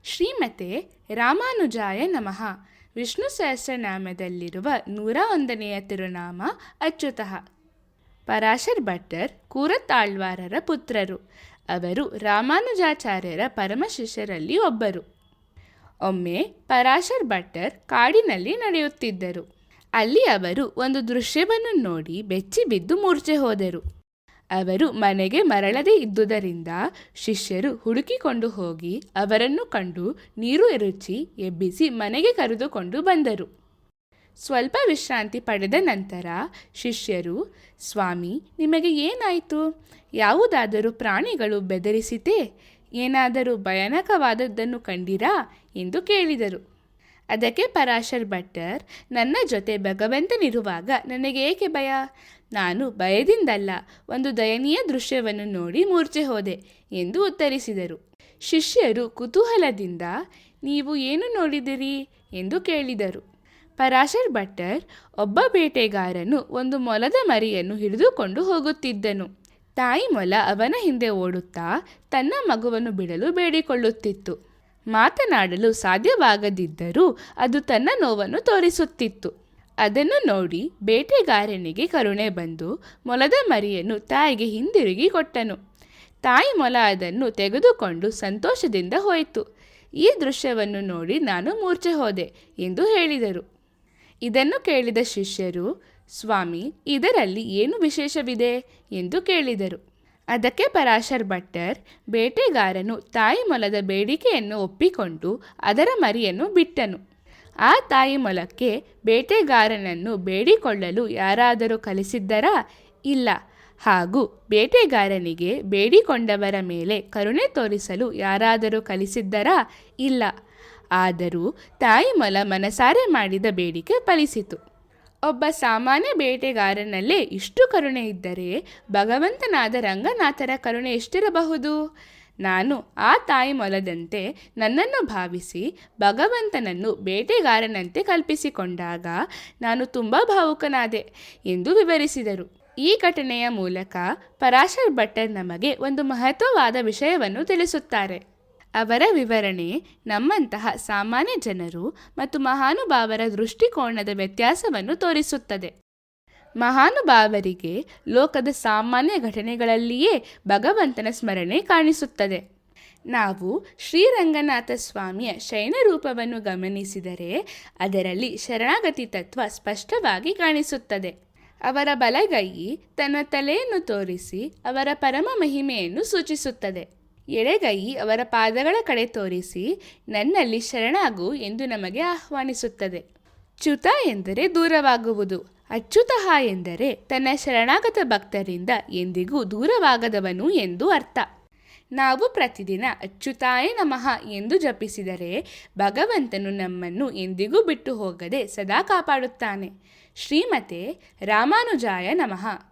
ಶ್ರೀಮತೆ ರಾಮಾನುಜಾಯ ನಮಃ. ವಿಷ್ಣು ಸಹಸ್ರನಾಮದಲ್ಲಿರುವ 101ನೆಯ ತಿರುನಾಮ ಅಚ್ಯುತಃ. ಪರಾಶರ್ ಭಟ್ಟರ್ ಕೂರತ್ತಾಳ್ವಾರರ ಪುತ್ರರು. ಅವರು ರಾಮಾನುಜಾಚಾರ್ಯರ ಪರಮ ಶಿಷ್ಯರಲ್ಲಿ ಒಬ್ಬರು. ಒಮ್ಮೆ ಪರಾಶರ್ ಭಟ್ಟರ್ ಕಾಡಿನಲ್ಲಿ ನಡೆಯುತ್ತಿದ್ದರು. ಅಲ್ಲಿ ಅವರು ಒಂದು ದೃಶ್ಯವನ್ನು ನೋಡಿ ಬೆಚ್ಚಿ ಬಿದ್ದು ಮೂರ್ಛೆ ಹೋದರು. ಅವರು ಮನೆಗೆ ಮರಳದೇ ಇದ್ದುದರಿಂದ ಶಿಷ್ಯರು ಹುಡುಕಿಕೊಂಡು ಹೋಗಿ ಅವರನ್ನು ಕಂಡು ನೀರು ಎರಚಿ ಎಬ್ಬಿಸಿ ಮನೆಗೆ ಕರೆದುಕೊಂಡು ಬಂದರು. ಸ್ವಲ್ಪ ವಿಶ್ರಾಂತಿ ಪಡೆದ ನಂತರ ಶಿಷ್ಯರು, ಸ್ವಾಮಿ, ನಿಮಗೆ ಏನಾಯಿತು? ಯಾವುದಾದರೂ ಪ್ರಾಣಿಗಳು ಬೆದರಿಸಿತೇ? ಏನಾದರೂ ಭಯಾನಕವಾದದ್ದನ್ನು ಕಂಡಿರಾ ಎಂದು ಕೇಳಿದರು. ಅದಕ್ಕೆ ಪರಾಶರ್ ಭಟ್ಟರ್, ನನ್ನ ಜೊತೆ ಭಗವಂತನಿರುವಾಗ ನನಗೆ ಏಕೆ ಭಯ? ನಾನು ಭಯದಿಂದಲ್ಲ, ಒಂದು ದಯನೀಯ ದೃಶ್ಯವನ್ನು ನೋಡಿ ಮೂರ್ಛೆ ಹೋದೆ ಎಂದು ಉತ್ತರಿಸಿದರು. ಶಿಷ್ಯರು ಕುತೂಹಲದಿಂದ, ನೀವು ಏನು ನೋಡಿದಿರಿ ಎಂದು ಕೇಳಿದರು. ಪರಾಶರ್ ಭಟ್ಟರ್, ಒಬ್ಬ ಬೇಟೆಗಾರನು ಒಂದು ಮೊಲದ ಮರಿಯನ್ನು ಹಿಡಿದುಕೊಂಡು ಹೋಗುತ್ತಿದ್ದನು. ತಾಯಿ ಮೊಲ ಅವನ ಹಿಂದೆ ಓಡುತ್ತಾ ತನ್ನ ಮಗುವನ್ನು ಬಿಡಲು ಬೇಡಿಕೊಳ್ಳುತ್ತಿತ್ತು. ಮಾತನಾಡಲು ಸಾಧ್ಯವಾಗದಿದ್ದರೂ ಅದು ತನ್ನ ನೋವನ್ನು ತೋರಿಸುತ್ತಿತ್ತು. ಅದನ್ನು ನೋಡಿ ಬೇಟೆಗಾರನಿಗೆ ಕರುಣೆ ಬಂದು ಮೊಲದ ಮರಿಯನ್ನು ತಾಯಿಗೆ ಹಿಂದಿರುಗಿ ಕೊಟ್ಟನು. ತಾಯಿ ಮೊಲ ಅದನ್ನು ತೆಗೆದುಕೊಂಡು ಸಂತೋಷದಿಂದ ಹೋಯಿತು. ಈ ದೃಶ್ಯವನ್ನು ನೋಡಿ ನಾನು ಮೂರ್ಛೆ ಹೋದೆ ಎಂದು ಹೇಳಿದರು. ಇದನ್ನು ಕೇಳಿದ ಶಿಷ್ಯರು, ಸ್ವಾಮಿ, ಇದರಲ್ಲಿ ಏನು ವಿಶೇಷವಿದೆ ಎಂದು ಕೇಳಿದರು. ಅದಕ್ಕೆ ಪರಾಶರ್ ಭಟ್ಟರ್, ಬೇಟೆಗಾರನು ತಾಯಿ ಮೊಲದ ಬೇಡಿಕೆಯನ್ನು ಒಪ್ಪಿಕೊಂಡು ಅದರ ಮರಿಯನ್ನು ಬಿಟ್ಟನು. ಆ ತಾಯಿ ಮೊಲಕ್ಕೆ ಬೇಟೆಗಾರನನ್ನು ಬೇಡಿಕೊಳ್ಳಲು ಯಾರಾದರೂ ಕಲಿಸಿದ್ದರಾ? ಇಲ್ಲ. ಹಾಗೂ ಬೇಟೆಗಾರನಿಗೆ ಬೇಡಿಕೊಂಡವರ ಮೇಲೆ ಕರುಣೆ ತೋರಿಸಲು ಯಾರಾದರೂ ಕಲಿಸಿದ್ದರಾ? ಇಲ್ಲ. ಆದರೂ ತಾಯಿ ಮೊಲ ಮನಸಾರೆ ಮಾಡಿದ ಬೇಡಿಕೆ ಫಲಿಸಿತು. ಒಬ್ಬ ಸಾಮಾನ್ಯ ಬೇಟೆಗಾರನಲ್ಲೇ ಇಷ್ಟು ಕರುಣೆ ಇದ್ದರೆ ಭಗವಂತನಾದ ರಂಗನಾಥರ ಕರುಣೆ ಎಷ್ಟಿರಬಹುದು? ನಾನು ಆ ತಾಯಿ ಮೊಲದಂತೆ ನನ್ನನ್ನು ಭಾವಿಸಿ ಭಗವಂತನನ್ನು ಬೇಟೆಗಾರನಂತೆ ಕಲ್ಪಿಸಿಕೊಂಡಾಗ ನಾನು ತುಂಬ ಭಾವುಕನಾದೆ ಎಂದು ವಿವರಿಸಿದರು. ಈ ಘಟನೆಯ ಮೂಲಕ ಪರಾಶರ್ ಭಟ್ಟರ್ ನಮಗೆ ಒಂದು ಮಹತ್ವವಾದ ವಿಷಯವನ್ನು ತಿಳಿಸುತ್ತಾರೆ. ಅವರ ವಿವರಣೆ ನಮ್ಮಂತಹ ಸಾಮಾನ್ಯ ಜನರು ಮತ್ತು ಮಹಾನುಭಾವರ ದೃಷ್ಟಿಕೋನದ ವ್ಯತ್ಯಾಸವನ್ನು ತೋರಿಸುತ್ತದೆ. ಮಹಾನುಭಾವರಿಗೆ ಲೋಕದ ಸಾಮಾನ್ಯ ಘಟನೆಗಳಲ್ಲಿಯೇ ಭಗವಂತನ ಸ್ಮರಣೆ ಕಾಣಿಸುತ್ತದೆ. ನಾವು ಶ್ರೀರಂಗನಾಥ ಸ್ವಾಮಿಯ ಶಯನ ರೂಪವನ್ನು ಗಮನಿಸಿದರೆ ಅದರಲ್ಲಿ ಶರಣಾಗತಿ ತತ್ವ ಸ್ಪಷ್ಟವಾಗಿ ಕಾಣಿಸುತ್ತದೆ. ಅವರ ಬಲಗೈ ತನ್ನ ತಲೆಯನ್ನು ತೋರಿಸಿ ಅವರ ಪರಮ ಮಹಿಮೆಯನ್ನು ಸೂಚಿಸುತ್ತದೆ. ಎಡಗೈ ಅವರ ಪಾದಗಳ ಕಡೆ ತೋರಿಸಿ ನನ್ನಲ್ಲಿ ಶರಣಾಗು ಎಂದು ನಮಗೆ ಆಹ್ವಾನಿಸುತ್ತದೆ. ಚ್ಯುತ ಎಂದರೆ ದೂರವಾಗುವುದು, ಅಚ್ಯುತಃ ಎಂದರೆ ತನ್ನ ಶರಣಾಗತ ಭಕ್ತರಿಂದ ಎಂದಿಗೂ ದೂರವಾಗದವನು ಎಂದು ಅರ್ಥ. ನಾವು ಪ್ರತಿದಿನ ಅಚ್ಯುತಾಯ ನಮಃ ಎಂದು ಜಪಿಸಿದರೆ ಭಗವಂತನು ನಮ್ಮನ್ನು ಎಂದಿಗೂ ಬಿಟ್ಟು ಹೋಗದೆ ಸದಾ ಕಾಪಾಡುತ್ತಾನೆ. ಶ್ರೀಮತೆ ರಾಮಾನುಜಾಯ ನಮಃ.